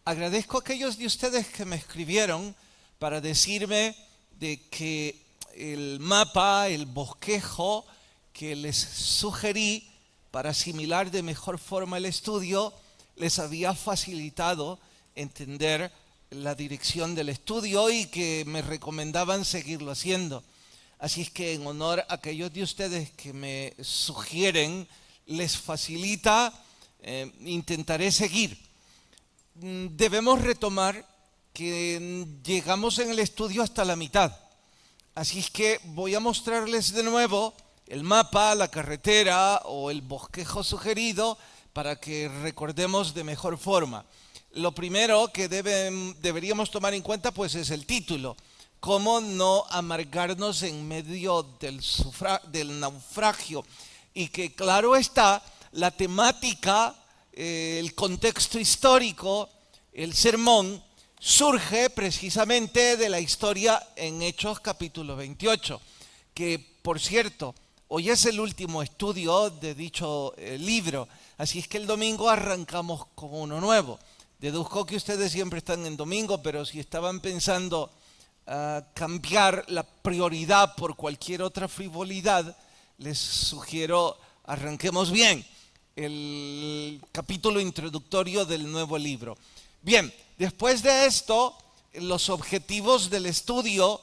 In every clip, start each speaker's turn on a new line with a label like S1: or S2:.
S1: Agradezco a aquellos de ustedes que me escribieron para decirme de que el mapa, el bosquejo que les sugerí para asimilar de mejor forma el estudio, les había facilitado entender la dirección del estudio y que me recomendaban seguirlo haciendo. Así es que en honor a aquellos de ustedes que me sugieren, les facilita, intentaré seguir. Debemos retomar que llegamos en el estudio hasta la mitad. Así es que voy a mostrarles de nuevo el mapa, la carretera o el bosquejo sugerido para que recordemos de mejor forma. Lo primero que deberíamos tomar en cuenta pues es el título. Cómo no amargarnos en medio del naufragio. Y que claro está, la temática, el contexto histórico, el sermón, surge precisamente de la historia en Hechos capítulo 28, que por cierto, hoy es el último estudio de dicho libro, así es que el domingo arrancamos con uno nuevo. Deduzco que ustedes siempre están en domingo, pero si estaban pensando cambiar la prioridad por cualquier otra frivolidad, les sugiero arranquemos bien el capítulo introductorio del nuevo libro. Bien, después de esto, los objetivos del estudio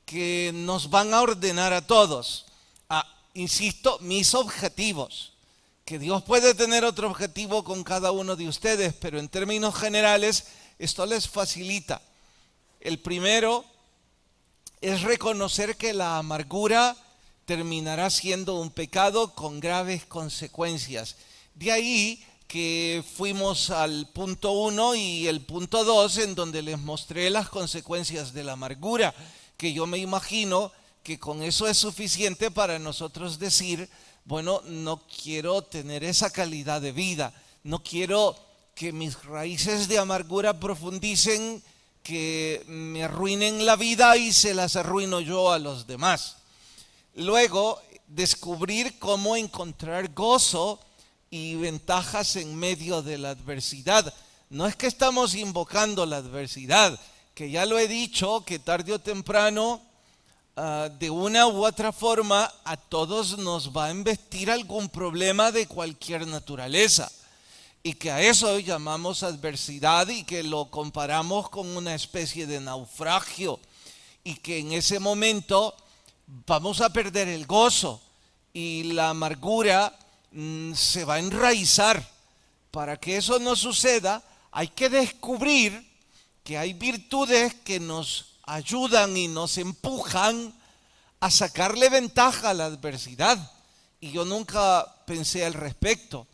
S1: que nos van a ordenar a todos. Insisto, mis objetivos, que Dios puede tener otro objetivo con cada uno de ustedes, pero en términos generales esto les facilita. El primero es reconocer que la amargura terminará siendo un pecado con graves consecuencias. De ahí que fuimos al punto 1 y el punto 2 en donde les mostré las consecuencias de la amargura, que yo me imagino que con eso es suficiente para nosotros decir, bueno, no quiero tener esa calidad de vida, no quiero que mis raíces de amargura profundicen, que me arruinen la vida y se las arruino yo a los demás. Luego, descubrir cómo encontrar gozo y ventajas en medio de la adversidad. No es que estamos invocando la adversidad, que ya lo he dicho, que tarde o temprano, de una u otra forma, a todos nos va a embestir algún problema de cualquier naturaleza. Y que a eso llamamos adversidad y que lo comparamos con una especie de naufragio. Y que en ese momento vamos a perder el gozo y la amargura se va a enraizar. Para que eso no suceda, hay que descubrir que hay virtudes que nos ayudan y nos empujan a sacarle ventaja a la adversidad. Y yo nunca pensé al respecto.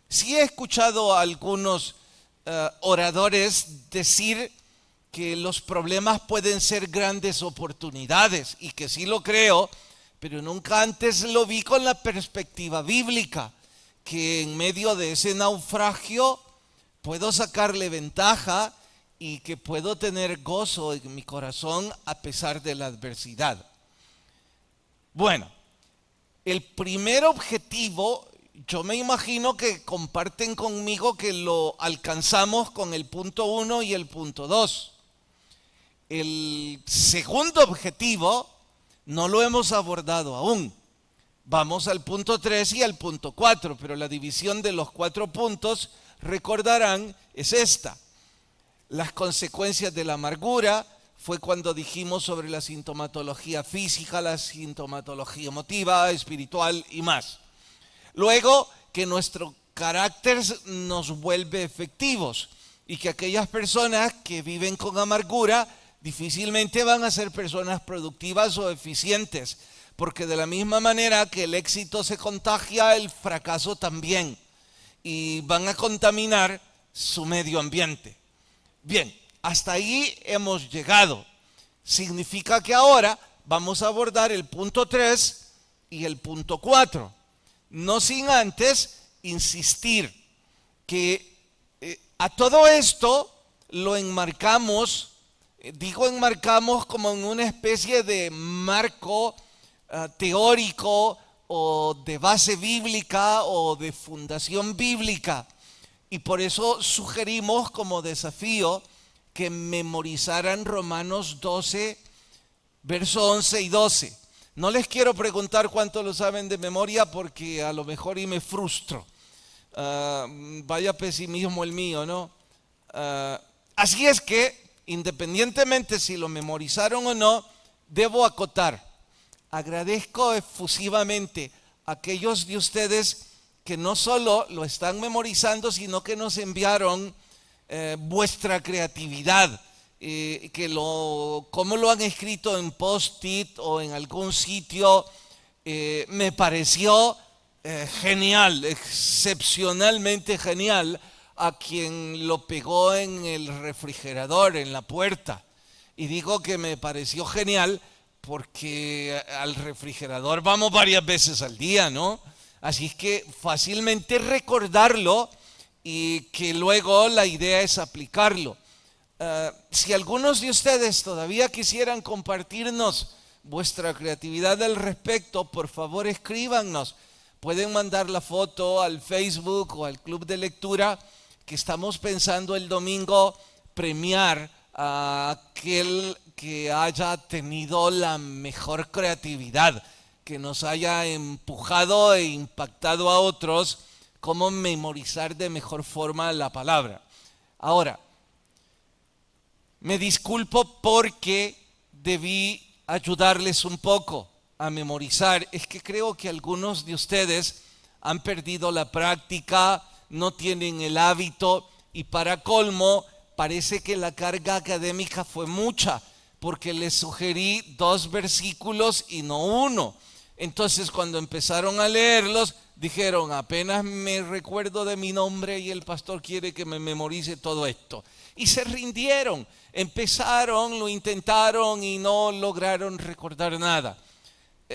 S1: Sí he escuchado a algunos oradores decir que los problemas pueden ser grandes oportunidades y que sí lo creo, pero nunca antes lo vi con la perspectiva bíblica, que en medio de ese naufragio puedo sacarle ventaja y que puedo tener gozo en mi corazón a pesar de la adversidad. Bueno, el primer objetivo, yo me imagino que comparten conmigo que lo alcanzamos con el punto 1 y el punto 2. El segundo objetivo no lo hemos abordado aún. Vamos al punto 3 y al punto 4, pero la división de los 4 puntos, recordarán, es esta. Las consecuencias de la amargura fue cuando dijimos sobre la sintomatología física, la sintomatología emotiva, espiritual y más. Luego, que nuestro carácter nos vuelve efectivos y que aquellas personas que viven con amargura difícilmente van a ser personas productivas o eficientes, porque de la misma manera que el éxito se contagia, el fracaso también, y van a contaminar su medio ambiente. Bien, hasta ahí hemos llegado. Significa que ahora vamos a abordar el punto 3 y el punto 4. No sin antes insistir que a todo esto lo enmarcamos, digo enmarcamos como en una especie de marco teórico o de base bíblica o de fundación bíblica, Y por eso sugerimos como desafío que memorizaran Romanos 12, verso 11 y 12. No les quiero preguntar cuánto lo saben de memoria porque a lo mejor y me frustro. Vaya pesimismo el mío, ¿no? Así es que, independientemente si lo memorizaron o no, debo acotar. Agradezco efusivamente a aquellos de ustedes que no solo lo están memorizando, sino que nos enviaron vuestra creatividad. Cómo lo han escrito en post-it o en algún sitio, me pareció genial, excepcionalmente genial, a quien lo pegó en el refrigerador, en la puerta. Y digo que me pareció genial porque al refrigerador vamos varias veces al día, ¿no? Así es que fácilmente recordarlo y que luego la idea es aplicarlo. Si algunos de ustedes todavía quisieran compartirnos vuestra creatividad al respecto, por favor escríbanos. Pueden mandar la foto al Facebook o al Club de Lectura, que estamos pensando el domingo premiar a aquel que haya tenido la mejor creatividad, que nos haya empujado e impactado a otros cómo memorizar de mejor forma la palabra. Ahora, me disculpo porque debí ayudarles un poco a memorizar. Es que creo que algunos de ustedes han perdido la práctica, no tienen el hábito y para colmo parece que la carga académica fue mucha porque les sugerí 2 versículos y no 1. Entonces cuando empezaron a leerlos dijeron, apenas me recuerdo de mi nombre y el pastor quiere que me memorice todo esto. Y se rindieron, empezaron, lo intentaron y no lograron recordar nada.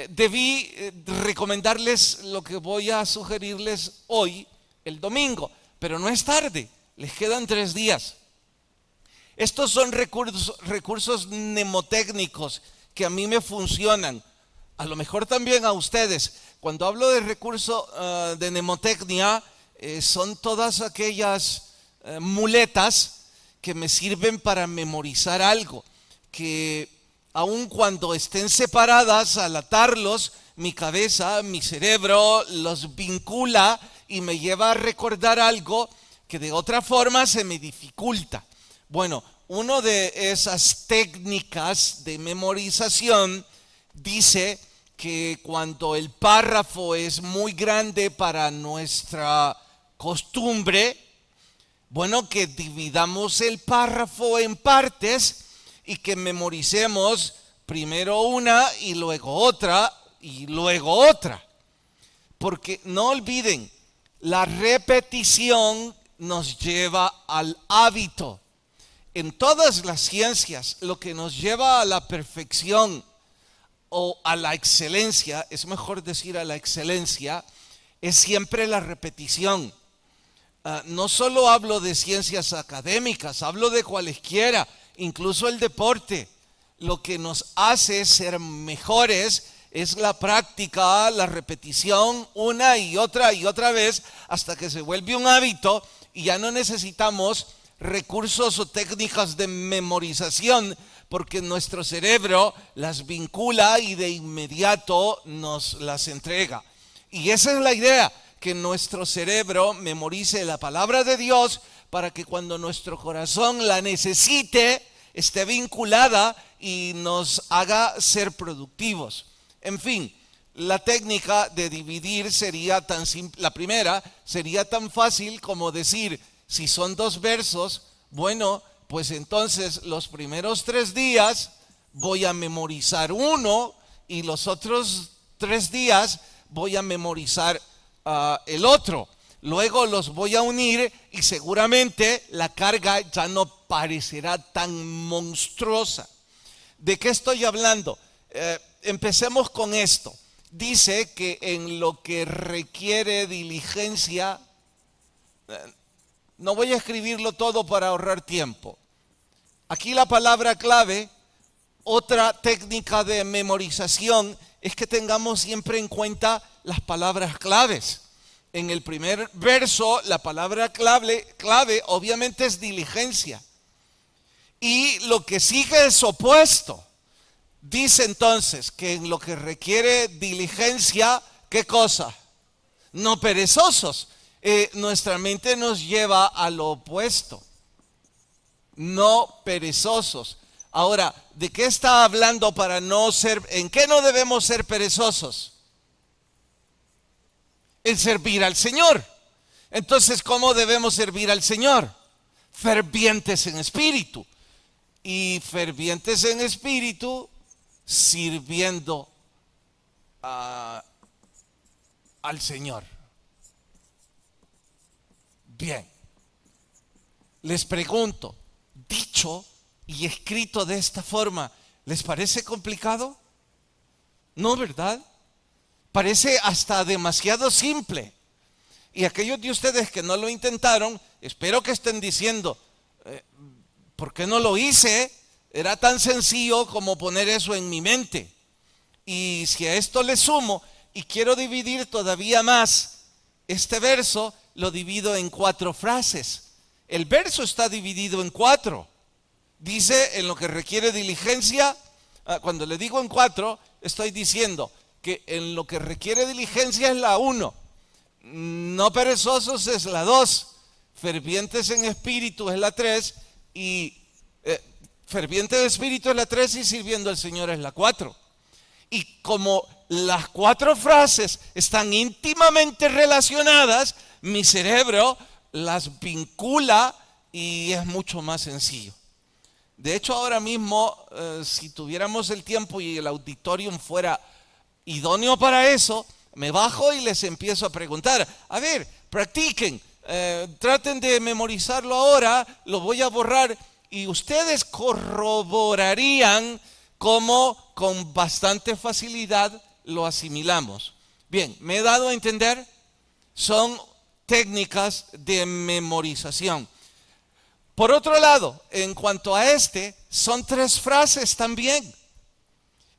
S1: Debí recomendarles lo que voy a sugerirles hoy, el domingo, pero no es tarde, les quedan 3 días. Estos son recursos mnemotécnicos que a mí me funcionan, a lo mejor también a ustedes. Cuando hablo de recurso de mnemotecnia, son todas aquellas muletas que me sirven para memorizar algo, que aun cuando estén separadas, al atarlos, mi cabeza, mi cerebro los vincula y me lleva a recordar algo que de otra forma se me dificulta. Bueno, una de esas técnicas de memorización dice que cuando el párrafo es muy grande para nuestra costumbre, bueno, que dividamos el párrafo en partes y que memoricemos primero una y luego otra y luego otra. Porque no olviden, la repetición nos lleva al hábito. En todas las ciencias, lo que nos lleva a la perfección o a la excelencia, es mejor decir a la excelencia, es siempre la repetición. No solo hablo de ciencias académicas, hablo de cualesquiera, incluso el deporte. Lo que nos hace ser mejores es la práctica, la repetición, una y otra vez, hasta que se vuelve un hábito y ya no necesitamos recursos o técnicas de memorización, porque nuestro cerebro las vincula y de inmediato nos las entrega. Y esa es la idea, que nuestro cerebro memorice la palabra de Dios para que cuando nuestro corazón la necesite, esté vinculada y nos haga ser productivos. En fin, la técnica de dividir sería tan simple. La primera sería tan fácil como decir, si son 2 versos, bueno, pues entonces los primeros 3 días voy a memorizar uno y los otros 3 días voy a memorizar el otro. Luego los voy a unir y seguramente la carga ya no parecerá tan monstruosa. ¿De qué estoy hablando? Empecemos con esto. Dice que en lo que requiere diligencia, no voy a escribirlo todo para ahorrar tiempo. Aquí la palabra clave, otra técnica de memorización, es que tengamos siempre en cuenta las palabras claves. En el primer verso, la palabra clave obviamente es diligencia. Y lo que sigue es opuesto. Dice entonces que en lo que requiere diligencia, ¿qué cosa? No perezosos. Nuestra mente nos lleva a lo opuesto. No perezosos. Ahora, ¿de qué está hablando para no ser, en qué no debemos ser perezosos? En servir al Señor. Entonces, ¿cómo debemos servir al Señor? Fervientes en espíritu. Y fervientes en espíritu, sirviendo al Señor. Bien, les pregunto, dicho y escrito de esta forma, ¿les parece complicado? No, ¿verdad? Parece hasta demasiado simple. Y aquellos de ustedes que no lo intentaron, espero que estén diciendo, ¿por qué no lo hice? Era tan sencillo como poner eso en mi mente. Y si a esto le sumo, y quiero dividir todavía más este verso, lo divido en 4 frases. El verso está dividido en 4. Dice, en lo que requiere diligencia, cuando le digo en 4, estoy diciendo que en lo que requiere diligencia es la 1. No perezosos es la 2. Fervientes en espíritu es la 3. Y ferviente de espíritu es la 3 y sirviendo al Señor es la 4. Y como las 4 frases están íntimamente relacionadas, mi cerebro las vincula y es mucho más sencillo. De hecho, ahora mismo, si tuviéramos el tiempo y el auditorium fuera idóneo para eso, me bajo y les empiezo a preguntar, a ver, practiquen, traten de memorizarlo ahora, lo voy a borrar y ustedes corroborarían cómo con bastante facilidad lo asimilamos. Bien, ¿me he dado a entender? Son técnicas de memorización. Por otro lado, en cuanto a son 3 frases también.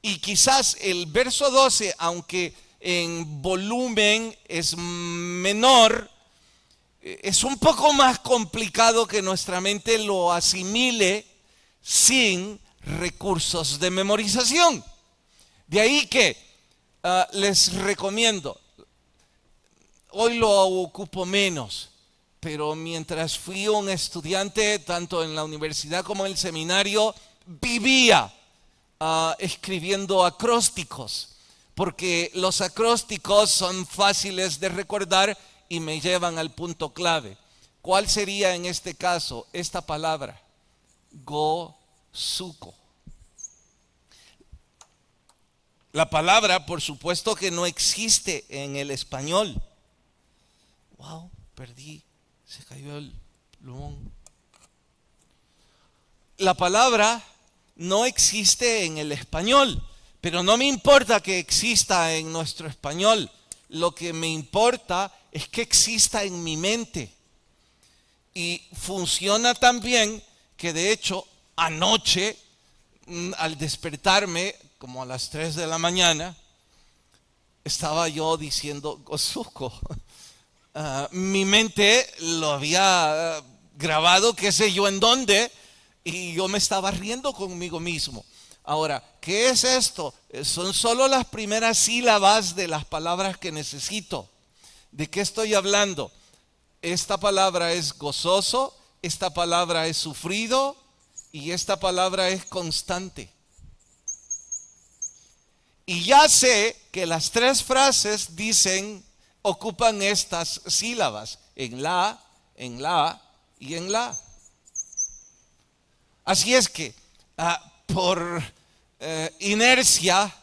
S1: Y quizás el verso 12, aunque en volumen es menor, es un poco más complicado que nuestra mente lo asimile sin recursos de memorización. De ahí que les recomiendo, hoy lo ocupo menos, pero mientras fui un estudiante, tanto en la universidad como en el seminario, vivía escribiendo acrósticos, porque los acrósticos son fáciles de recordar y me llevan al punto clave. ¿Cuál sería en este caso esta palabra? Gozuko. La palabra, por supuesto que no existe en el español. Wow, perdí, se cayó el plumón. La palabra no existe en el español, pero no me importa que exista en nuestro español. Lo que me importa es que exista en mi mente. Y funciona tan bien que de hecho anoche, al despertarme, como a las 3 de la mañana, estaba yo diciendo Gozuko. Mi mente lo había grabado, qué sé yo en dónde, y yo me estaba riendo conmigo mismo. Ahora, ¿qué es esto? Son solo las primeras sílabas de las palabras que necesito. ¿De qué estoy hablando? Esta palabra es gozoso, esta palabra es sufrido y esta palabra es constante. Y ya sé que las 3 frases ocupan estas sílabas, en la y en la. Así es que por inercia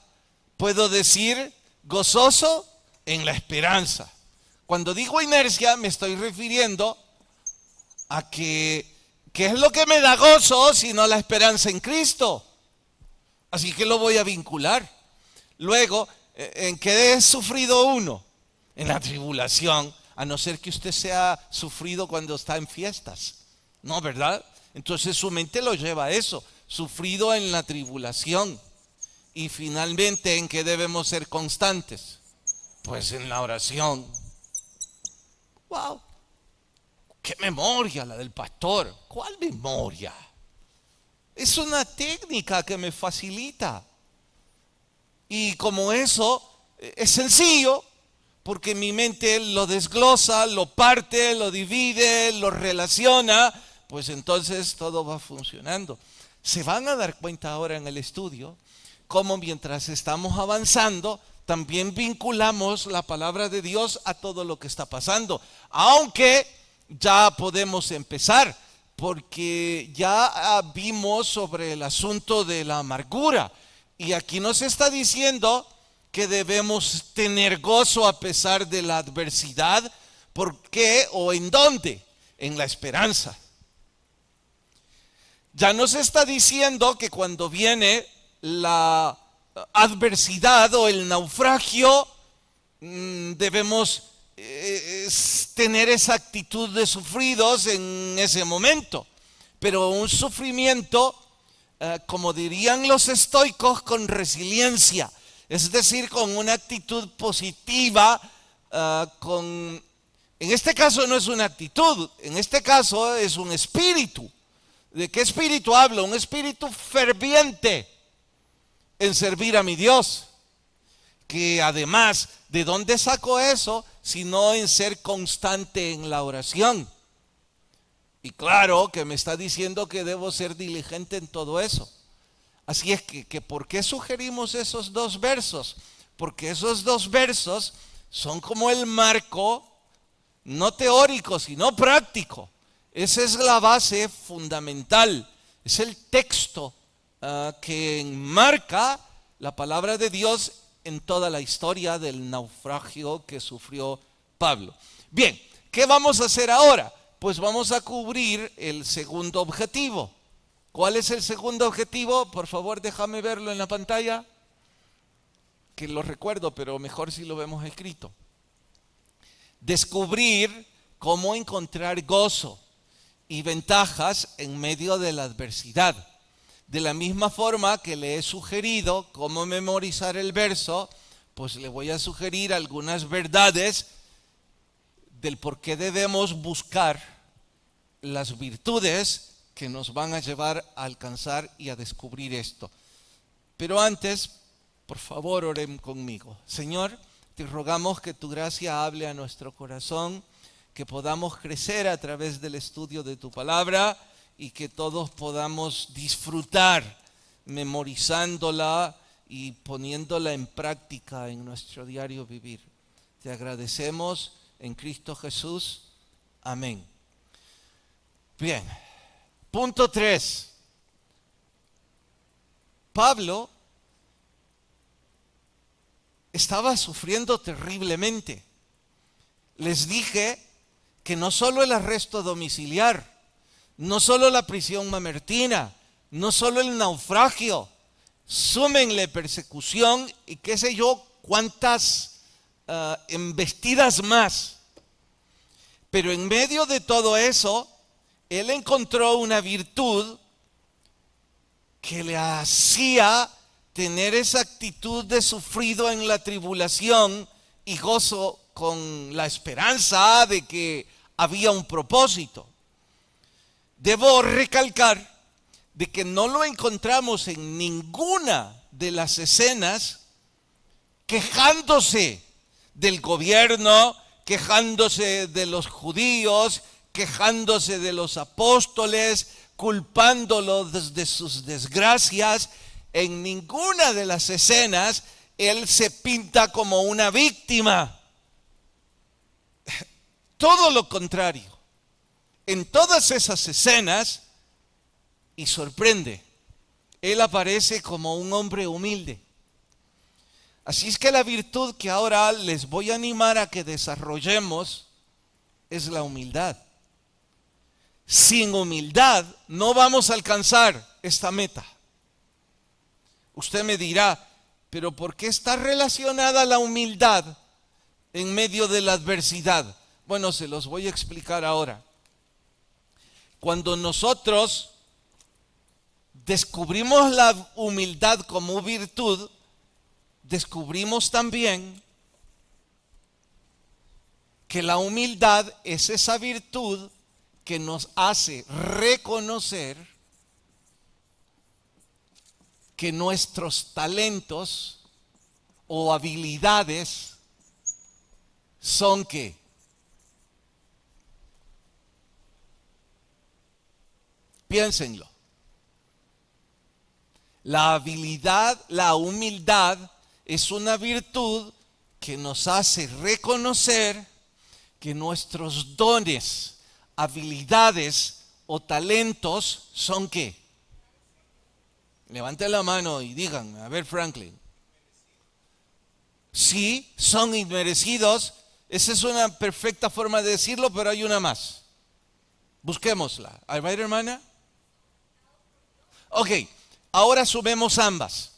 S1: puedo decir gozoso en la esperanza. Cuando digo inercia me estoy refiriendo a que ¿qué es lo que me da gozo sino la esperanza en Cristo? Así que lo voy a vincular. Luego, ¿en qué es sufrido uno? En la tribulación, a no ser que usted sea sufrido cuando está en fiestas. ¿No, verdad? Entonces su mente lo lleva a eso, sufrido en la tribulación. Y finalmente, ¿en qué debemos ser constantes? Pues en la oración. wow, qué memoria la del pastor. ¿Cuál memoria? Es una técnica que me facilita. Y como eso es sencillo, porque mi mente lo desglosa, lo parte, lo divide, lo relaciona, pues entonces todo va funcionando. Se van a dar cuenta ahora en el estudio cómo mientras estamos avanzando, también vinculamos la palabra de Dios a todo lo que está pasando. Aunque ya podemos empezar, porque ya vimos sobre el asunto de la amargura. Y aquí nos está diciendo que debemos tener gozo a pesar de la adversidad. ¿Por qué o en dónde? En la esperanza. Ya nos está diciendo que cuando viene la adversidad o el naufragio, debemos tener esa actitud de sufridos en ese momento. Pero un sufrimiento, como dirían los estoicos, con resiliencia. Es decir, con una actitud positiva, en este caso no es una actitud, en este caso es un espíritu. ¿De qué espíritu hablo? Un espíritu ferviente en servir a mi Dios. Que además, ¿de dónde saco eso? Sino en ser constante en la oración. Y claro que me está diciendo que debo ser diligente en todo eso. Así es que ¿por qué sugerimos esos dos versos? Porque esos dos versos son como el marco, no teórico, sino práctico. Esa es la base fundamental. Es el texto que enmarca la palabra de Dios en toda la historia del naufragio que sufrió Pablo. Bien, ¿qué vamos a hacer ahora? Pues vamos a cubrir el segundo objetivo. ¿Cuál es el segundo objetivo? Por favor, déjame verlo en la pantalla, que lo recuerdo, pero mejor si lo vemos escrito. Descubrir cómo encontrar gozo y ventajas en medio de la adversidad. De la misma forma que le he sugerido cómo memorizar el verso, pues le voy a sugerir algunas verdades del por qué debemos buscar las virtudes que nos van a llevar a alcanzar y a descubrir esto. Pero antes, por favor, oren conmigo. Señor, te rogamos que tu gracia hable a nuestro corazón, que podamos crecer a través del estudio de tu palabra y que todos podamos disfrutar memorizándola y poniéndola en práctica en nuestro diario vivir. Te agradecemos en Cristo Jesús. Amén. Bien, punto 3. Pablo estaba sufriendo terriblemente. Les dije que no solo el arresto domiciliar, no solo la prisión mamertina, no solo el naufragio, súmenle persecución y qué sé yo cuántas embestidas más. Pero en medio de todo eso, él encontró una virtud que le hacía tener esa actitud de sufrido en la tribulación y gozo con la esperanza de que había un propósito. Debo recalcar de que no lo encontramos en ninguna de las escenas quejándose del gobierno, quejándose de los judíos, quejándose de los apóstoles, culpándolos de sus desgracias. En ninguna de las escenas él se pinta como una víctima. Todo lo contrario. En todas esas escenas, y sorprende, él aparece como un hombre humilde. Así es que la virtud que ahora les voy a animar a que desarrollemos es la humildad. Sin humildad no vamos a alcanzar esta meta. Usted me dirá, pero ¿por qué está relacionada la humildad en medio de la adversidad? Bueno, se los voy a explicar ahora. Cuando nosotros descubrimos la humildad como virtud, descubrimos también que la humildad es esa virtud que nos hace reconocer que nuestros talentos o habilidades son ¿qué? Piénsenlo. La habilidad, la humildad es una virtud que nos hace reconocer que nuestros dones, habilidades o talentos son ¿qué? Levanten la mano y digan, a ver Franklin. Sí, son inmerecidos. Esa es una perfecta forma de decirlo, pero hay una más. Busquémosla. ¿A ver, hermana? Ok, ahora sumemos ambas.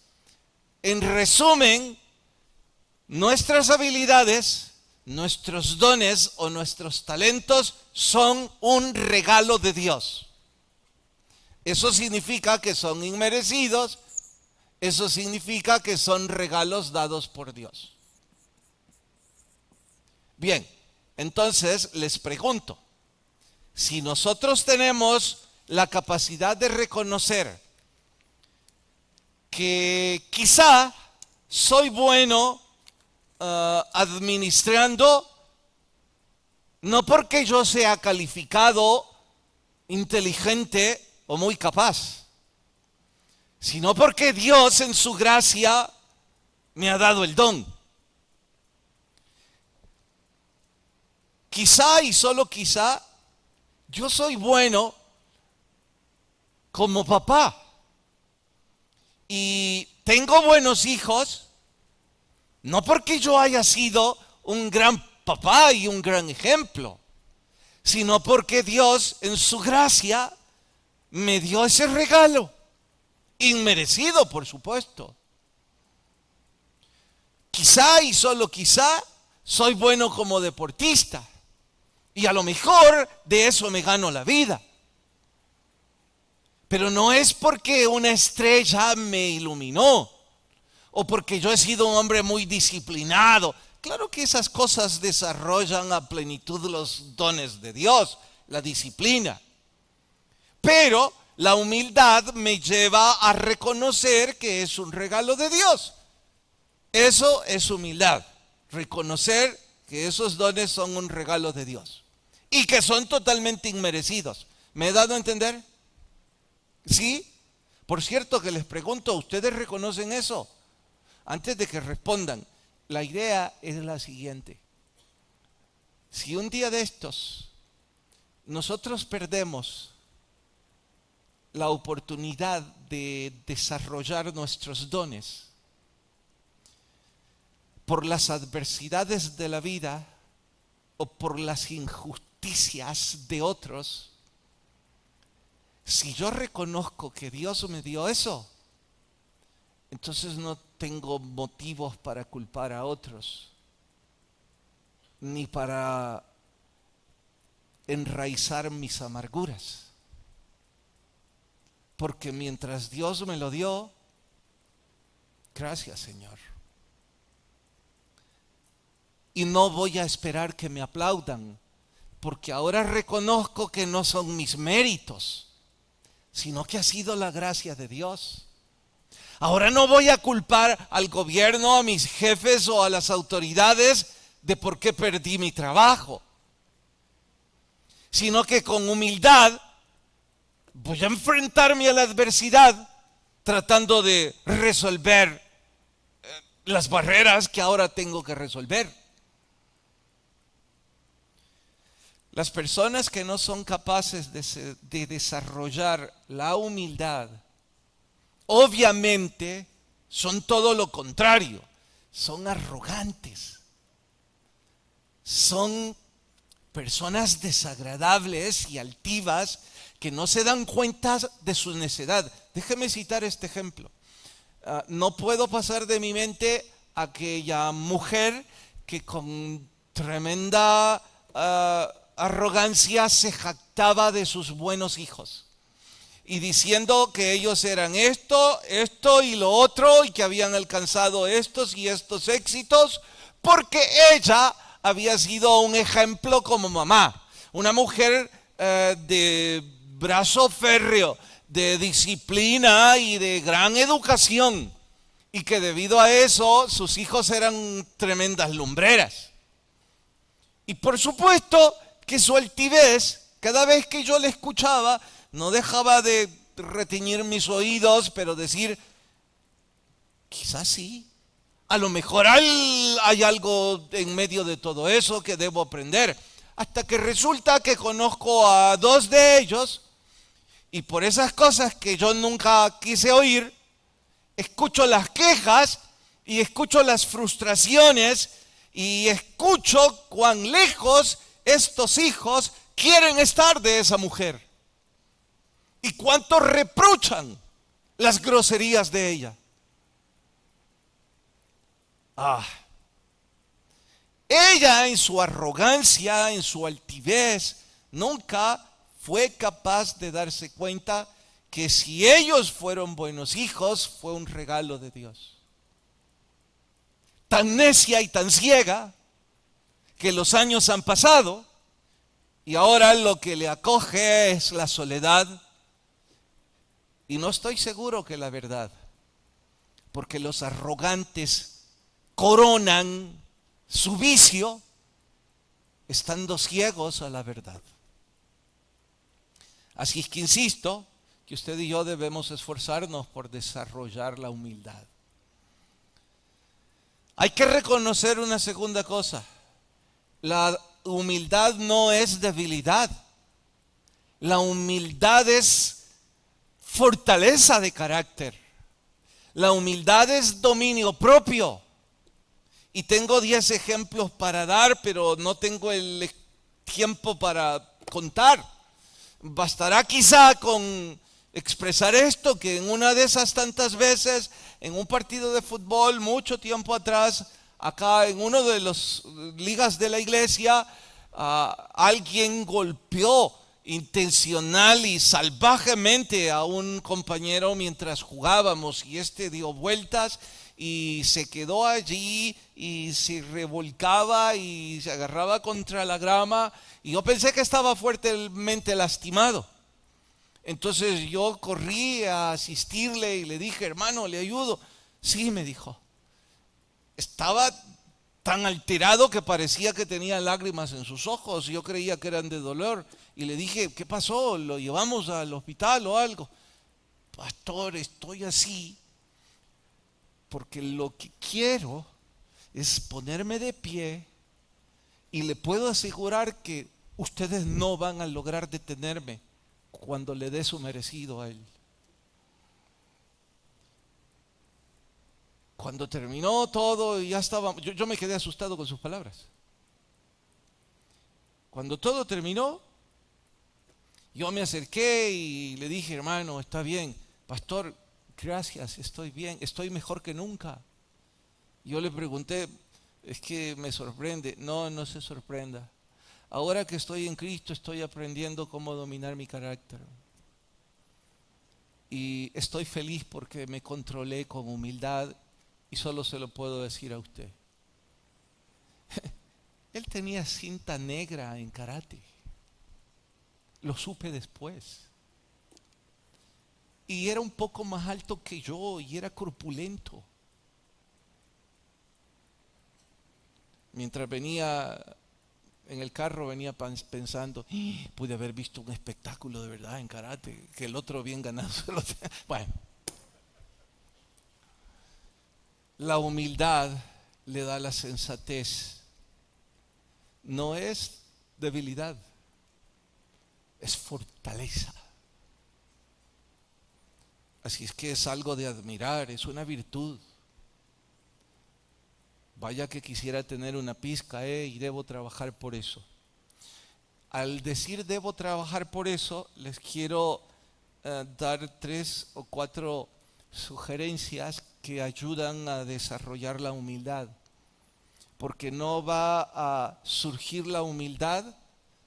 S1: En resumen, nuestras habilidades, nuestros dones o nuestros talentos son un regalo de Dios. Eso significa que son inmerecidos, eso significa que son regalos dados por Dios. Bien, entonces les pregunto, si nosotros tenemos la capacidad de reconocer que quizá soy bueno administrando, no porque yo sea calificado, inteligente o muy capaz, sino porque Dios en su gracia me ha dado el don. Quizá y solo quizá yo soy bueno como papá y tengo buenos hijos, no porque yo haya sido un gran papá y un gran ejemplo, sino porque Dios en su gracia me dio ese regalo, inmerecido por supuesto. Quizá y solo quizá soy bueno como deportista y a lo mejor de eso me gano la vida. Pero no es porque una estrella me iluminó o porque yo he sido un hombre muy disciplinado. Claro que esas cosas desarrollan a plenitud los dones de Dios, la disciplina. Pero la humildad me lleva a reconocer que es un regalo de Dios. Eso es humildad, reconocer que esos dones son un regalo de Dios y que son totalmente inmerecidos. ¿Me he dado a entender? ¿Sí? Por cierto que les pregunto, ¿ustedes reconocen eso? Antes de que respondan, la idea es la siguiente. Si un día de estos nosotros perdemos la oportunidad de desarrollar nuestros dones por las adversidades de la vida o por las injusticias de otros, si yo reconozco que Dios me dio eso, entonces no tengo motivos para culpar a otros, ni para enraizar mis amarguras. Porque mientras Dios me lo dio, gracias Señor. Y no voy a esperar que me aplaudan, porque ahora reconozco que no son mis méritos, sino que ha sido la gracia de Dios. Ahora no voy a culpar al gobierno, a mis jefes o a las autoridades de por qué perdí mi trabajo, sino que con humildad voy a enfrentarme a la adversidad tratando de resolver las barreras que ahora tengo que resolver. Las personas que no son capaces de desarrollar la humildad, obviamente son todo lo contrario, son arrogantes, son personas desagradables y altivas que no se dan cuenta de su necedad. Déjeme citar este ejemplo. No puedo pasar de mi mente aquella mujer que con tremenda arrogancia se jactaba de sus buenos hijos y diciendo que ellos eran esto y lo otro y que habían alcanzado estos y estos éxitos porque ella había sido un ejemplo como mamá. Una mujer de brazo férreo, de disciplina y de gran educación. Y que debido a eso sus hijos eran tremendas lumbreras. Y por supuesto que su altivez, cada vez que yo le escuchaba, no dejaba de retiñir mis oídos, pero decir, quizás sí. A lo mejor hay algo en medio de todo eso que debo aprender. Hasta que resulta que conozco a dos de ellos y por esas cosas que yo nunca quise oír, escucho las quejas y escucho las frustraciones y escucho cuán lejos estos hijos quieren estar de esa mujer y cuánto reprochan las groserías de ella. Ella en su arrogancia, en su altivez, nunca fue capaz de darse cuenta que si ellos fueron buenos hijos, fue un regalo de Dios. Tan necia y tan ciega que los años han pasado y ahora lo que le acoge es la soledad. Y no estoy seguro que la verdad, porque los arrogantes coronan su vicio estando ciegos a la verdad. Así es que insisto que usted y yo debemos esforzarnos por desarrollar la humildad. Hay que reconocer una segunda cosa. La humildad no es debilidad. La humildad es fortaleza de carácter. La humildad es dominio propio. Y tengo 10 ejemplos para dar, pero no tengo el tiempo para contar. Bastará quizá con expresar esto, que en una de esas tantas veces, en un partido de fútbol, mucho tiempo atrás, acá en uno de las ligas de la iglesia, alguien golpeó intencional y salvajemente a un compañero mientras jugábamos y este dio vueltas y se quedó allí y se revolcaba y se agarraba contra la grama y yo pensé que estaba fuertemente lastimado. Entonces yo corrí a asistirle y le dije, hermano, ¿le ayudo? Sí, me dijo. Estaba tan alterado que parecía que tenía lágrimas en sus ojos. Yo creía que eran de dolor. Y le dije, ¿qué pasó? ¿Lo llevamos al hospital o algo? Pastor, estoy así porque lo que quiero es ponerme de pie y le puedo asegurar que ustedes no van a lograr detenerme cuando le dé su merecido a él. Cuando terminó todo y ya estaba, yo me quedé asustado con sus palabras. Cuando todo terminó, yo me acerqué y le dije, hermano, está bien, pastor, gracias, estoy bien, estoy mejor que nunca. Yo le pregunté, es que me sorprende. No, no se sorprenda. Ahora que estoy en Cristo, estoy aprendiendo cómo dominar mi carácter. Y estoy feliz porque me controlé con humildad y solo se lo puedo decir a usted. Él tenía cinta negra en karate. Lo supe después. Y era un poco más alto que yo y era corpulento. Mientras venía en el carro, venía pensando, pude haber visto un espectáculo de verdad en karate, que el otro bien ganado. Bueno, la humildad le da la sensatez. No es debilidad, es fortaleza. Así es que es algo de admirar, es una virtud. Vaya que quisiera tener una pizca, y debo trabajar por eso. Al decir debo trabajar por eso, les quiero dar 3 o 4 sugerencias que ayudan a desarrollar la humildad. Porque no va a surgir la humildad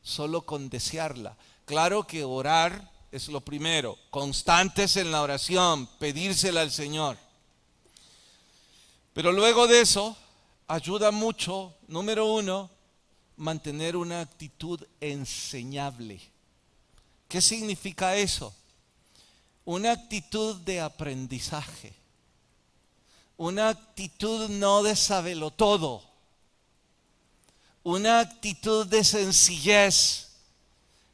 S1: solo con desearla. Claro que orar es lo primero, constantes en la oración, pedírsela al Señor. Pero luego de eso, ayuda mucho, número 1, mantener una actitud enseñable. ¿Qué significa eso? Una actitud de aprendizaje. Una actitud no de sabelotodo. Una actitud de sencillez.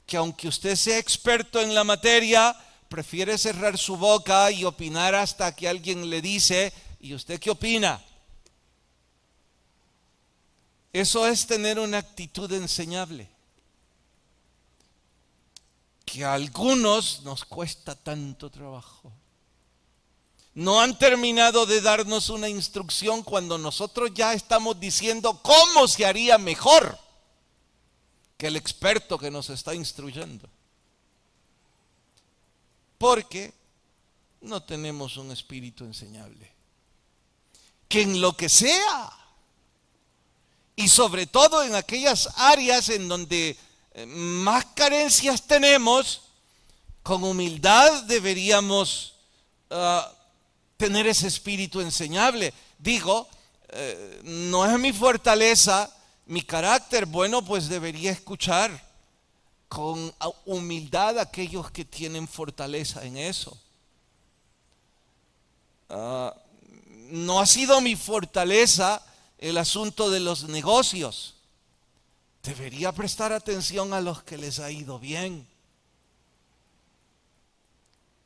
S1: Que aunque usted sea experto en la materia, prefiere cerrar su boca y opinar hasta que alguien le dice, ¿y usted qué opina? Eso es tener una actitud enseñable, que a algunos nos cuesta tanto trabajo. No han terminado de darnos una instrucción cuando nosotros ya estamos diciendo cómo se haría mejor que el experto que nos está instruyendo. Porque no tenemos un espíritu enseñable. Que en lo que sea, y sobre todo en aquellas áreas en donde más carencias tenemos, con humildad deberíamos tener ese espíritu enseñable. Digo, no es mi fortaleza, mi carácter, bueno, pues debería escuchar con humildad a aquellos que tienen fortaleza en eso. No ha sido mi fortaleza el asunto de los negocios. Debería prestar atención a los que les ha ido bien.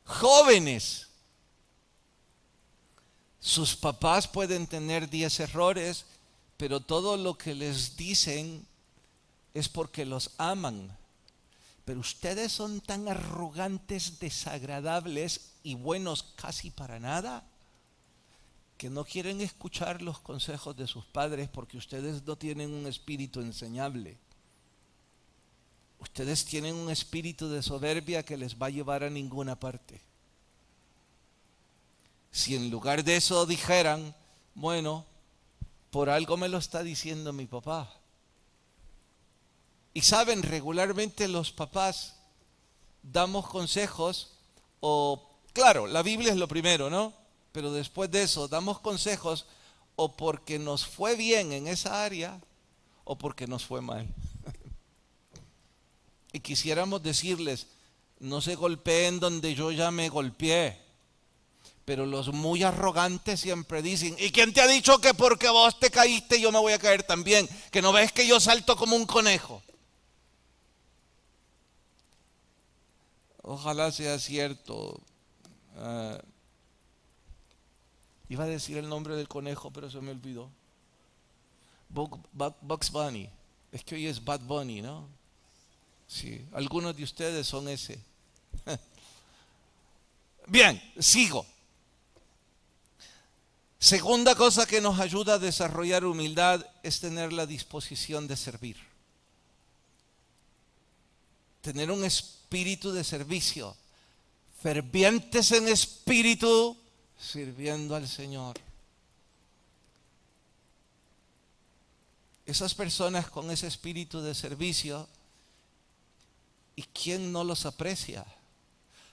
S1: Jóvenes, sus papás pueden tener 10 errores, pero todo lo que les dicen es porque los aman. Pero ustedes son tan arrogantes, desagradables y buenos casi para nada, que no quieren escuchar los consejos de sus padres porque ustedes no tienen un espíritu enseñable. Ustedes tienen un espíritu de soberbia que les va a llevar a ninguna parte. Si en lugar de eso dijeran, bueno, por algo me lo está diciendo mi papá. Y saben, regularmente los papás damos consejos, o claro, la Biblia es lo primero, ¿no? Pero después de eso damos consejos o porque nos fue bien en esa área o porque nos fue mal. Y quisiéramos decirles, no se golpeen donde yo ya me golpeé. Pero los muy arrogantes siempre dicen, ¿y quién te ha dicho que porque vos te caíste yo me voy a caer también? ¿Que no ves que yo salto como un conejo? Ojalá sea cierto. Iba a decir el nombre del conejo, pero se me olvidó. Bugs Bunny. Es que hoy es Bad Bunny, ¿no? Sí, algunos de ustedes son ese. Bien, sigo. Segunda cosa que nos ayuda a desarrollar humildad es tener la disposición de servir. Tener un espíritu de servicio. Fervientes en espíritu, sirviendo al Señor. Esas personas con ese espíritu de servicio, ¿y quién no los aprecia?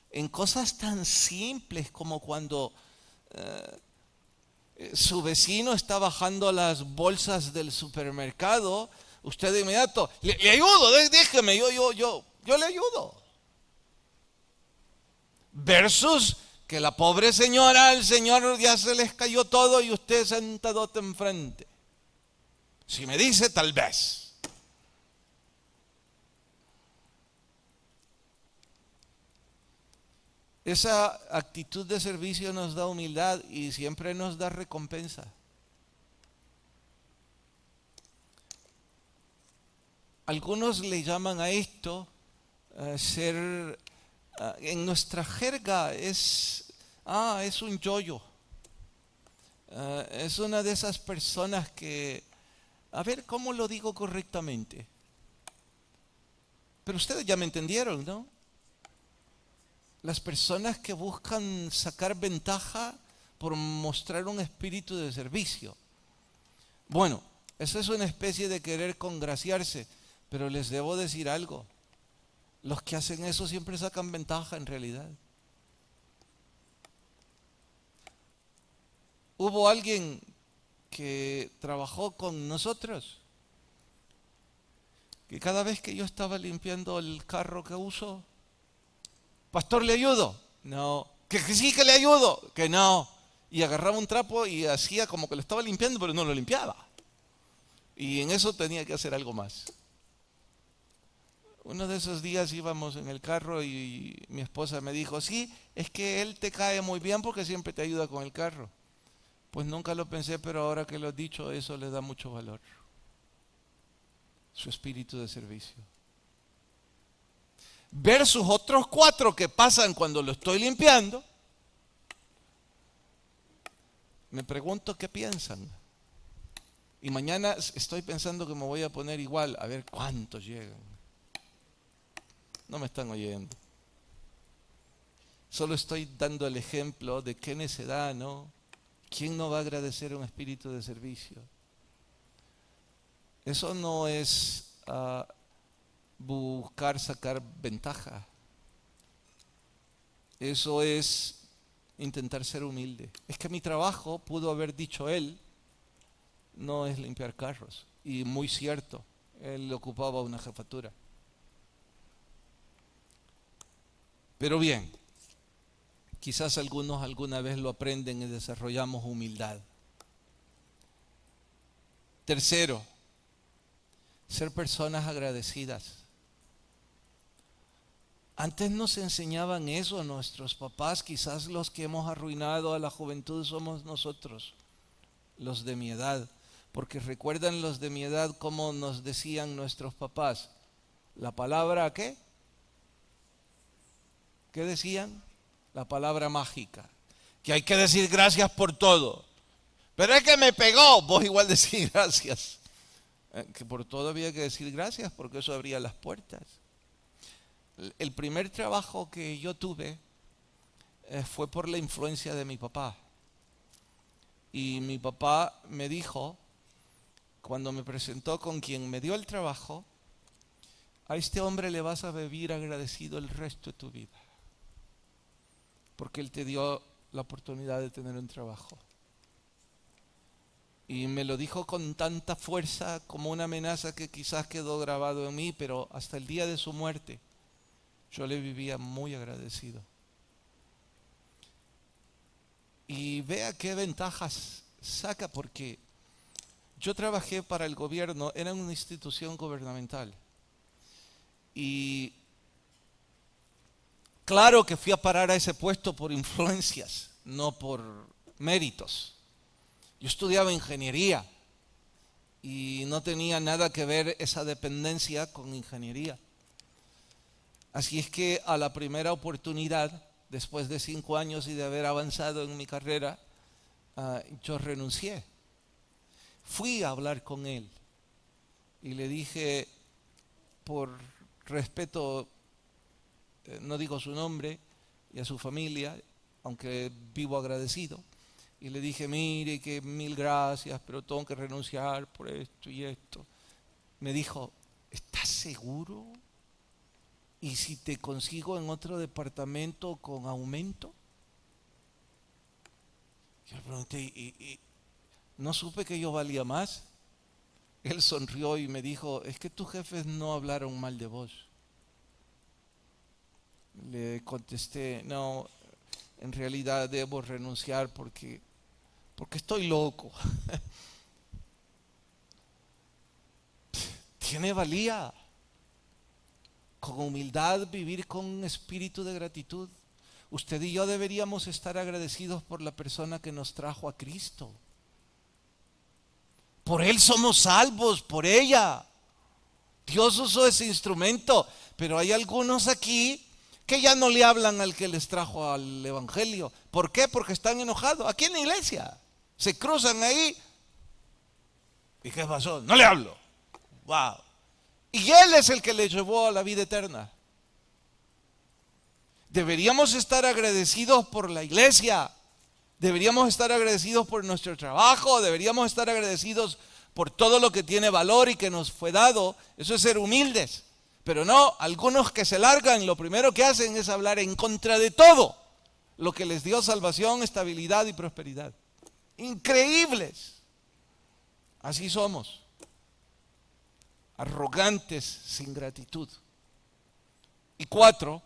S1: En cosas tan simples como cuando su vecino está bajando las bolsas del supermercado, usted de inmediato, le ayudo, déjeme, yo le ayudo. Versus que la pobre señora, al señor ya se les cayó todo y usted sentadote enfrente. Si me dice, tal vez. Esa actitud de servicio nos da humildad y siempre nos da recompensa. Algunos le llaman a esto ser, en nuestra jerga es un yoyo. Es una de esas personas que, a ver, ¿cómo lo digo correctamente? Pero ustedes ya me entendieron, ¿no? Las personas que buscan sacar ventaja por mostrar un espíritu de servicio. Bueno, eso es una especie de querer congraciarse, pero les debo decir algo. Los que hacen eso siempre sacan ventaja en realidad. Hubo alguien que trabajó con nosotros que cada vez que yo estaba limpiando el carro que uso, pastor, ¿le ayudo? No. Que sí que le ayudo, que no. Y agarraba un trapo y hacía como que lo estaba limpiando, pero no lo limpiaba. Y en eso tenía que hacer algo más. Uno de esos días íbamos en el carro y mi esposa me dijo, sí, es que él te cae muy bien porque siempre te ayuda con el carro. Pues nunca lo pensé, pero ahora que lo he dicho, eso le da mucho valor. Su espíritu de servicio. Versus otros 4 que pasan cuando lo estoy limpiando, me pregunto qué piensan. Y mañana estoy pensando que me voy a poner igual, a ver cuántos llegan. No me están oyendo. Solo estoy dando el ejemplo de qué necedad, ¿no? ¿Quién no va a agradecer un espíritu de servicio? Eso no es buscar sacar ventaja. Eso es intentar ser humilde. Es que mi trabajo, pudo haber dicho él, no es limpiar carros. Y muy cierto, él ocupaba una jefatura. Pero bien, quizás algunos alguna vez lo aprenden y desarrollamos humildad. Tercero, ser personas agradecidas. Antes nos enseñaban eso nuestros papás, quizás los que hemos arruinado a la juventud somos nosotros, los de mi edad. Porque recuerdan los de mi edad cómo nos decían nuestros papás, la palabra ¿qué? ¿Qué decían? La palabra mágica. Que hay que decir gracias por todo. Pero es que me pegó. Vos igual decís gracias. Que por todo había que decir gracias porque eso abría las puertas. El primer trabajo que yo tuve fue por la influencia de mi papá. Y mi papá me dijo, cuando me presentó con quien me dio el trabajo, a este hombre le vas a vivir agradecido el resto de tu vida. Porque él te dio la oportunidad de tener un trabajo. Y me lo dijo con tanta fuerza como una amenaza que quizás quedó grabado en mí, pero hasta el día de su muerte yo le vivía muy agradecido. Y vea qué ventajas saca, porque yo trabajé para el gobierno, era una institución gubernamental. Y claro que fui a parar a ese puesto por influencias, no por méritos. Yo estudiaba ingeniería y no tenía nada que ver esa dependencia con ingeniería. Así es que a la primera oportunidad, después de 5 años y de haber avanzado en mi carrera, yo renuncié. Fui a hablar con él y le dije, por respeto, no digo su nombre y a su familia, aunque vivo agradecido, y le dije, mire, que 1000 gracias, pero tengo que renunciar por esto y esto. Me dijo, ¿estás seguro? ¿Y si te consigo en otro departamento con aumento? Yo le pregunté, ¿y no supe que yo valía más? Él sonrió y me dijo, es que tus jefes no hablaron mal de vos. Le contesté, no, en realidad debo renunciar porque estoy loco. Tiene valía. Con humildad vivir con un espíritu de gratitud. Usted y yo deberíamos estar agradecidos por la persona que nos trajo a Cristo. Por Él somos salvos, por ella. Dios usó ese instrumento, pero hay algunos aquí que ya no le hablan al que les trajo al Evangelio. ¿Por qué? Porque están enojados. Aquí en la iglesia se cruzan ahí. ¿Y qué pasó? No le hablo. Wow. Y Él es el que le llevó a la vida eterna. Deberíamos estar agradecidos por la iglesia. Deberíamos estar agradecidos por nuestro trabajo. Deberíamos estar agradecidos por todo lo que tiene valor y que nos fue dado. Eso es ser humildes. Pero no, algunos que se largan, lo primero que hacen es hablar en contra de todo lo que les dio salvación, estabilidad y prosperidad. Increíbles. Así somos. arrogantes, sin gratitud. Y 4,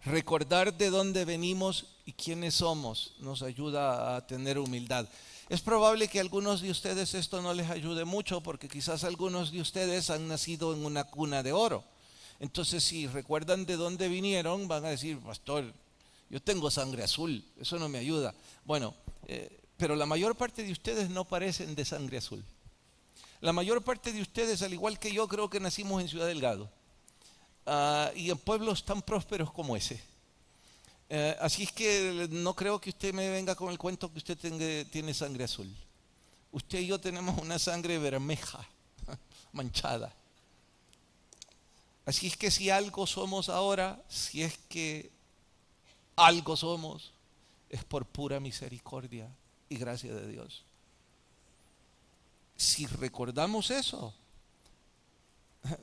S1: recordar de dónde venimos y quiénes somos nos ayuda a tener humildad. Es probable que a algunos de ustedes esto no les ayude mucho porque quizás algunos de ustedes han nacido en una cuna de oro. Entonces, si recuerdan de dónde vinieron, van a decir, pastor, yo tengo sangre azul, eso no me ayuda. Bueno, pero la mayor parte de ustedes no parecen de sangre azul. La mayor parte de ustedes, al igual que yo, creo que nacimos en Ciudad Delgado. Y en pueblos tan prósperos como ese. Así es que no creo que usted me venga con el cuento que usted tiene sangre azul. Usted y yo tenemos una sangre bermeja, manchada. Así es que si algo somos ahora, si es que algo somos, es por pura misericordia y gracia de Dios. Si recordamos eso,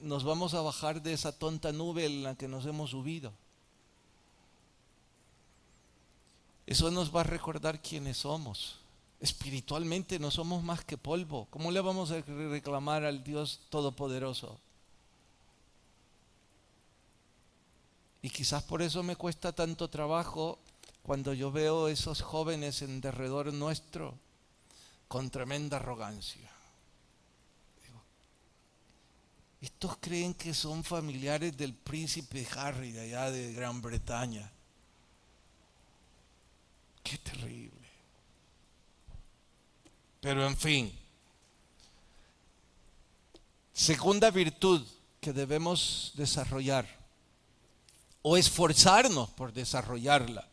S1: nos vamos a bajar de esa tonta nube en la que nos hemos subido. Eso nos va a recordar quiénes somos. Espiritualmente no somos más que polvo. ¿Cómo le vamos a reclamar al Dios Todopoderoso? Y quizás por eso me cuesta tanto trabajo cuando yo veo esos jóvenes en derredor nuestro con tremenda arrogancia. Estos creen que son familiares del príncipe Harry de allá de Gran Bretaña. Qué terrible. Pero en fin, segunda virtud que debemos desarrollar o esforzarnos por desarrollarla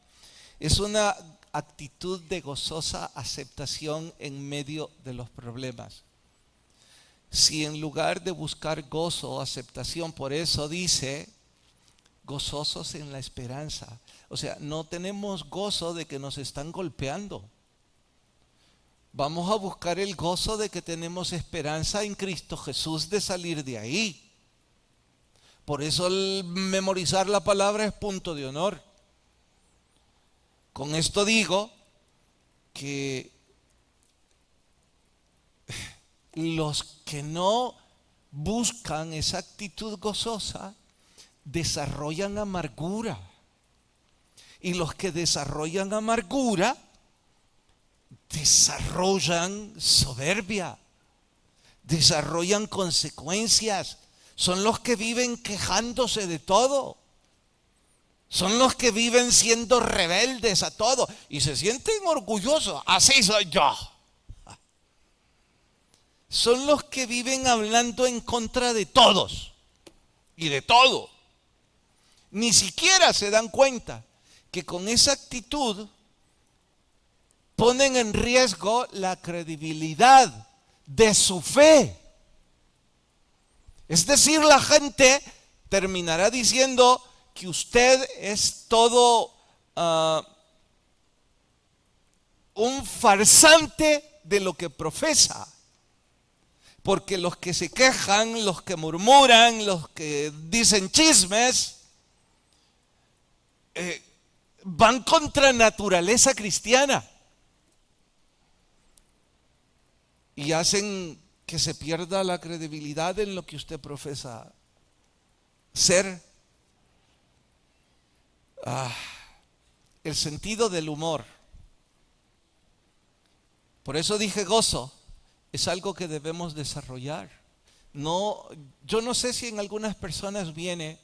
S1: es una actitud de gozosa aceptación en medio de los problemas. Si en lugar de buscar gozo o aceptación, por eso dice, gozosos en la esperanza. O sea, no tenemos gozo de que nos están golpeando. Vamos a buscar el gozo de que tenemos esperanza en Cristo Jesús de salir de ahí. Por eso el memorizar la palabra es punto de honor. Con esto digo que los que no buscan esa actitud gozosa desarrollan amargura. Y los que desarrollan amargura desarrollan soberbia, desarrollan consecuencias. Son los que viven quejándose de todo. Son los que viven siendo rebeldes a todo y se sienten orgullosos. Así soy yo. Son los que viven hablando en contra de todos y de todo. Ni siquiera se dan cuenta que con esa actitud ponen en riesgo la credibilidad de su fe. Es decir, la gente terminará diciendo que usted es todo un farsante de lo que profesa. Porque los que se quejan, los que murmuran, los que dicen chismes, van contra naturaleza cristiana. Y hacen que se pierda la credibilidad en lo que usted profesa ser. El sentido del humor. Por eso dije gozo. Es algo que debemos desarrollar. No, yo no sé si en algunas personas viene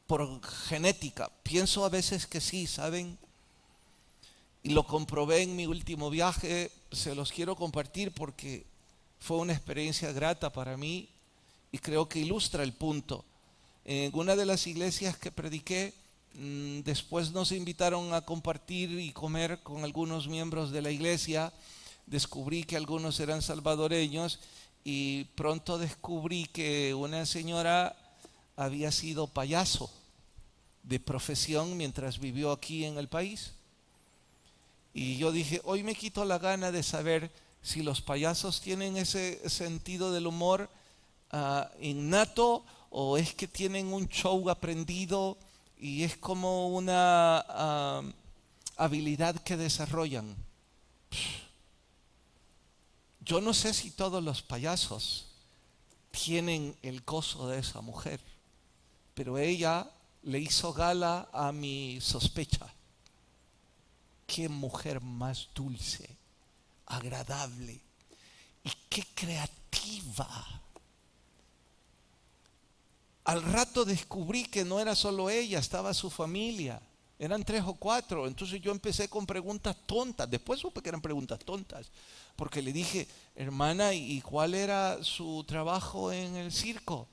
S1: por genética. Pienso a veces que sí, ¿saben? Y lo comprobé en mi último viaje. Se los quiero compartir porque fue una experiencia grata para mí y creo que ilustra el punto. En una de las iglesias que prediqué, después nos invitaron a compartir y comer con algunos miembros de la iglesia. Descubrí que algunos eran salvadoreños y pronto descubrí que una señora había sido payaso de profesión mientras vivió aquí en el país. Y yo dije, hoy me quito la gana de saber si los payasos tienen ese sentido del humor innato o es que tienen un show aprendido y es como una habilidad que desarrollan. Yo no sé si todos los payasos tienen el gozo de esa mujer, pero ella le hizo gala a mi sospecha. Qué mujer más dulce, agradable y qué creativa. Al rato descubrí que no era solo ella, estaba su familia. Eran 3 o 4. Entonces yo empecé con preguntas tontas. Después supe que eran preguntas tontas. Porque le dije, hermana, ¿y cuál era su trabajo en el circo?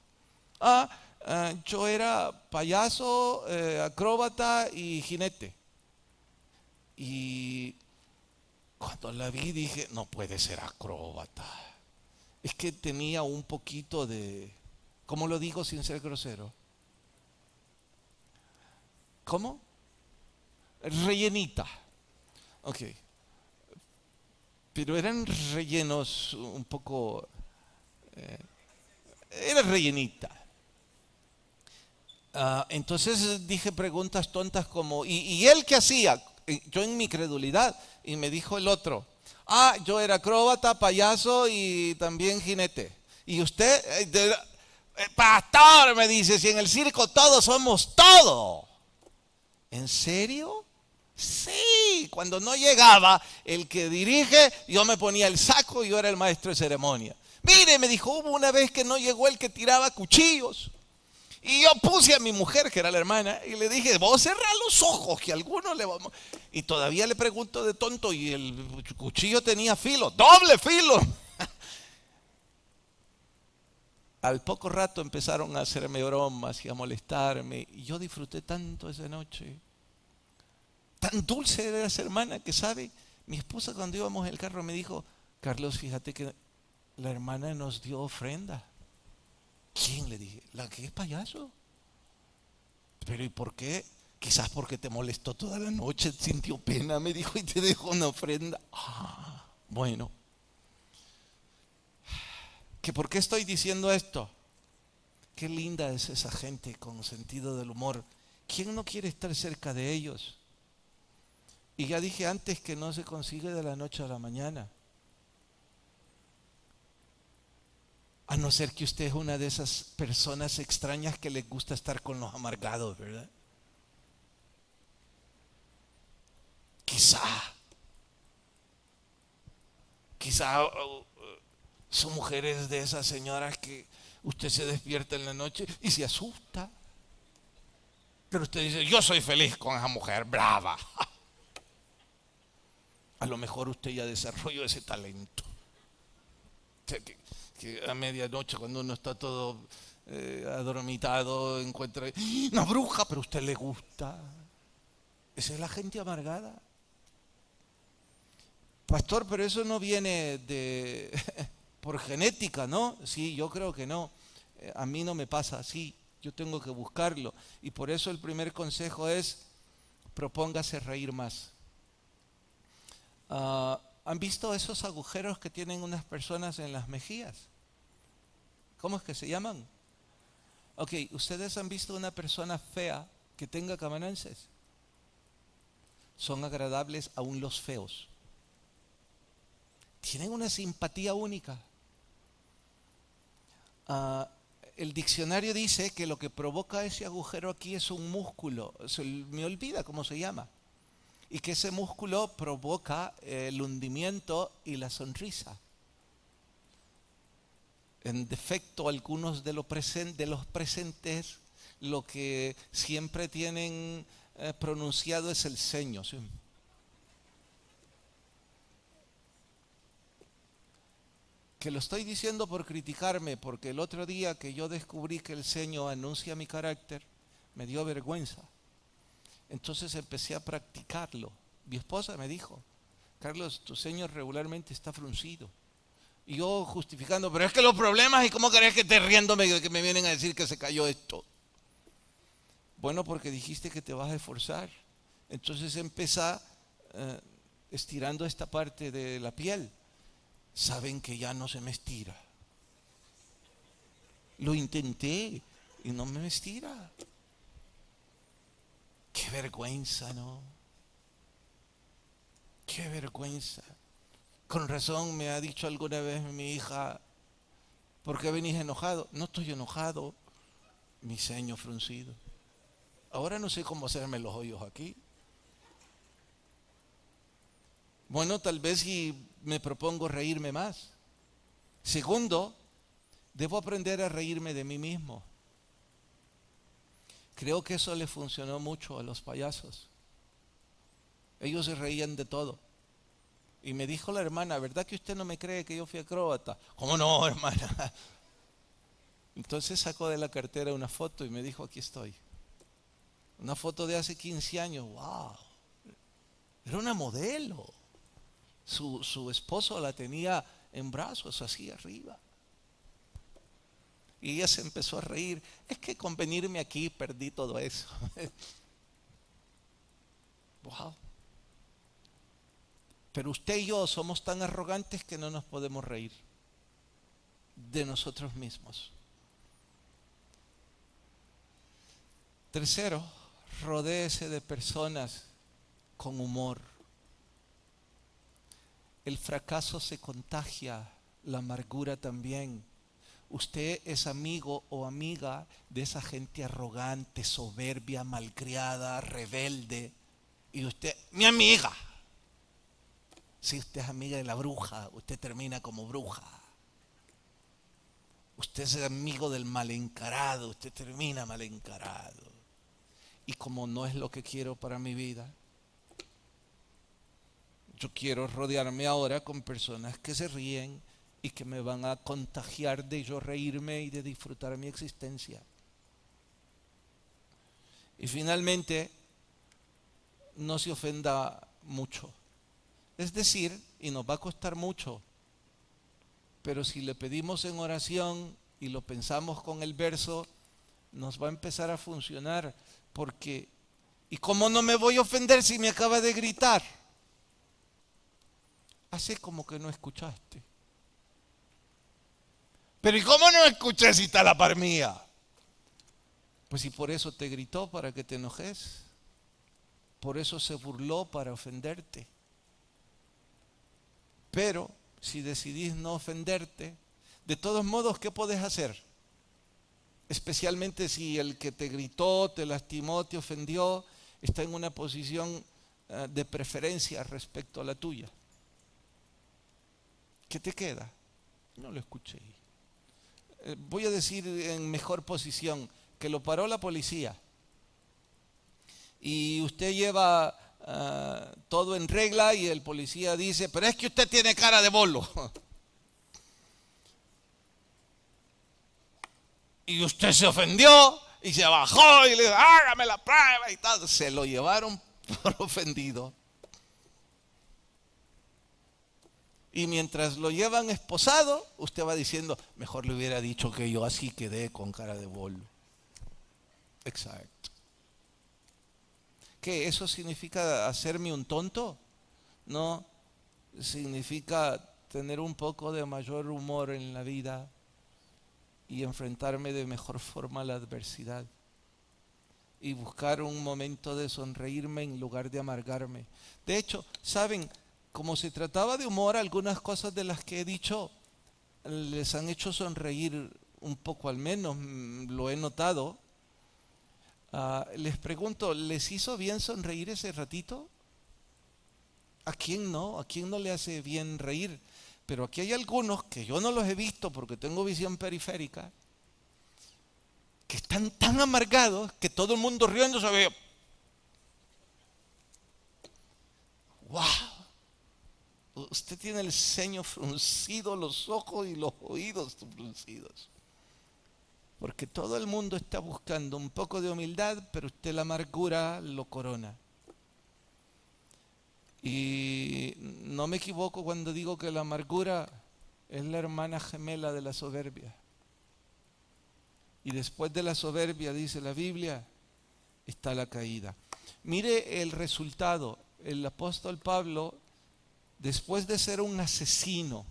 S1: Yo era payaso, acróbata y jinete. Y cuando la vi dije, no puede ser acróbata. Es que tenía un poquito de, ¿cómo lo digo sin ser grosero? ¿Cómo? Rellenita. Ok. Pero eran rellenos un poco... era rellenita. Entonces dije preguntas tontas como, ¿y él qué hacía? Yo en mi credulidad. Y me dijo el otro, yo era acróbata, payaso y también jinete. ¿Y usted? Pastor, me dice, si en el circo todos somos todo. ¿En serio? Sí, cuando no llegaba el que dirige, yo me ponía el saco y yo era el maestro de ceremonia. Mire, me dijo, hubo una vez que no llegó el que tiraba cuchillos. Y yo puse a mi mujer, que era la hermana, y le dije, vos cerrá los ojos, que a alguno le vamos... Y todavía le pregunto de tonto, y el cuchillo tenía filo, doble filo. Al poco rato empezaron a hacerme bromas y a molestarme, y yo disfruté tanto esa noche. Tan dulce era esa hermana que, ¿sabe? Mi esposa cuando íbamos en el carro me dijo, Carlos, fíjate que la hermana nos dio ofrenda. ¿Quién? Le dije, ¿la que es payaso? Pero ¿y por qué? Quizás porque te molestó toda la noche, sintió pena, me dijo, y te dejó una ofrenda. Bueno. ¿Que por qué estoy diciendo esto? Qué linda es esa gente con sentido del humor. ¿Quién no quiere estar cerca de ellos? Y ya dije antes que no se consigue de la noche a la mañana. A no ser que usted es una de esas personas extrañas que les gusta estar con los amargados, ¿verdad? Quizá su mujer es de esas señoras que usted se despierta en la noche y se asusta. Pero usted dice, yo soy feliz con esa mujer, brava. A lo mejor usted ya desarrolló ese talento. O sea, que a medianoche cuando uno está todo adormitado encuentra una bruja, pero a usted le gusta. Esa es la gente amargada. Pastor, pero eso no viene de por genética, ¿no? Sí, yo creo que no. A mí no me pasa así. Yo tengo que buscarlo. Y por eso el primer consejo es, propóngase reír más. ¿Han visto esos agujeros que tienen unas personas en las mejillas? ¿Cómo es que se llaman? Ok, ¿ustedes han visto una persona fea que tenga camanances? Son agradables aún los feos. Tienen una simpatía única. El diccionario dice que lo que provoca ese agujero aquí es un músculo. Me olvida cómo se llama. Y que ese músculo provoca el hundimiento y la sonrisa. En defecto, algunos de los presentes lo que siempre tienen pronunciado es el ceño. ¿Sí? Que lo estoy diciendo por criticarme, porque el otro día que yo descubrí que el ceño anuncia mi carácter, me dio vergüenza. Entonces empecé a practicarlo. Mi esposa me dijo, Carlos, tu ceño regularmente está fruncido. Y yo justificando, pero es que los problemas, ¿y cómo querés que esté riéndome que me vienen a decir que se cayó esto? Bueno, porque dijiste que te vas a esforzar. Entonces empezá estirando esta parte de la piel. Saben que ya no se me estira. Lo intenté y no me estira. Qué vergüenza, ¿no? Qué vergüenza. Con razón me ha dicho alguna vez mi hija, ¿Por qué venís enojado? No estoy enojado, mi ceño fruncido. Ahora no sé cómo hacerme los hoyos aquí. Bueno, tal vez si me propongo reírme más. Segundo, debo aprender a reírme de mí mismo. Creo que eso le funcionó mucho a los payasos. Ellos se reían de todo. Y me dijo la hermana, ¿verdad que usted no me cree que yo fui acróbata? ¿Cómo no, hermana? Entonces sacó de la cartera una foto y me dijo, aquí estoy. Una foto de hace 15 años. ¡Wow! Era una modelo. Su esposo la tenía en brazos, así arriba. Y ella se empezó a reír. Es que con venirme aquí perdí todo eso. ¡Wow! Pero usted y yo somos tan arrogantes que no nos podemos reír de nosotros mismos. Tercero, rodéese de personas con humor. El fracaso se contagia, la amargura también. Usted es amigo o amiga de esa gente arrogante, soberbia, malcriada, rebelde. Y usted, mi amiga. Si usted es amiga de la bruja, usted termina como bruja. Usted es amigo del mal encarado, usted termina mal encarado. Y como no es lo que quiero para mi vida, yo quiero rodearme ahora con personas que se ríen y que me van a contagiar de yo reírme y de disfrutar mi existencia. Y finalmente, no se ofenda mucho. Es decir, y nos va a costar mucho, pero si le pedimos en oración y lo pensamos con el verso, nos va a empezar a funcionar. Porque, ¿y cómo no me voy a ofender si me acaba de gritar? Hace como que no escuchaste. Pero ¿y cómo no escuché si está la par mía? Pues si por eso te gritó, para que te enojes. Por eso se burló, para ofenderte. Pero si decidís no ofenderte, de todos modos, ¿qué podés hacer? Especialmente si el que te gritó, te lastimó, te ofendió, está en una posición de preferencia respecto a la tuya. ¿Qué te queda? No lo escuché. Voy a decir en mejor posición, que lo paró la policía. Y usted lleva todo en regla y el policía dice, pero es que usted tiene cara de bolo. Y usted se ofendió y se bajó y le dijo, hágame la prueba y tal. Se lo llevaron por ofendido. Y mientras lo llevan esposado, usted va diciendo, mejor le hubiera dicho que yo así quedé con cara de bolo. Exacto. ¿Qué? ¿Eso significa hacerme un tonto? No, significa tener un poco de mayor humor en la vida y enfrentarme de mejor forma a la adversidad y buscar un momento de sonreírme en lugar de amargarme. De hecho, ¿saben? Como se trataba de humor, algunas cosas de las que he dicho les han hecho sonreír un poco, al menos lo he notado. Les pregunto, ¿les hizo bien sonreír ese ratito? ¿A quién no? ¿A quién no le hace bien reír? Pero aquí hay algunos que yo no los he visto porque tengo visión periférica, que están tan amargados que todo el mundo riendo se ve. ¡Wow! Usted tiene el ceño fruncido, los ojos y los oídos fruncidos. Porque todo el mundo está buscando un poco de humildad, pero usted la amargura lo corona. Y no me equivoco cuando digo que la amargura es la hermana gemela de la soberbia. Y después de la soberbia, dice la Biblia, está la caída. Mire el resultado. El apóstol Pablo, después de ser un asesino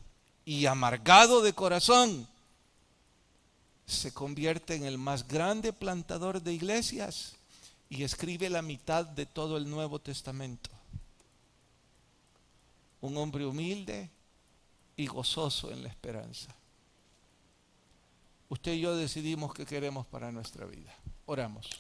S1: y amargado de corazón, se convierte en el más grande plantador de iglesias y escribe la mitad de todo el Nuevo Testamento. Un hombre humilde y gozoso en la esperanza. usted y yo decidimos qué queremos para nuestra vida. Oramos.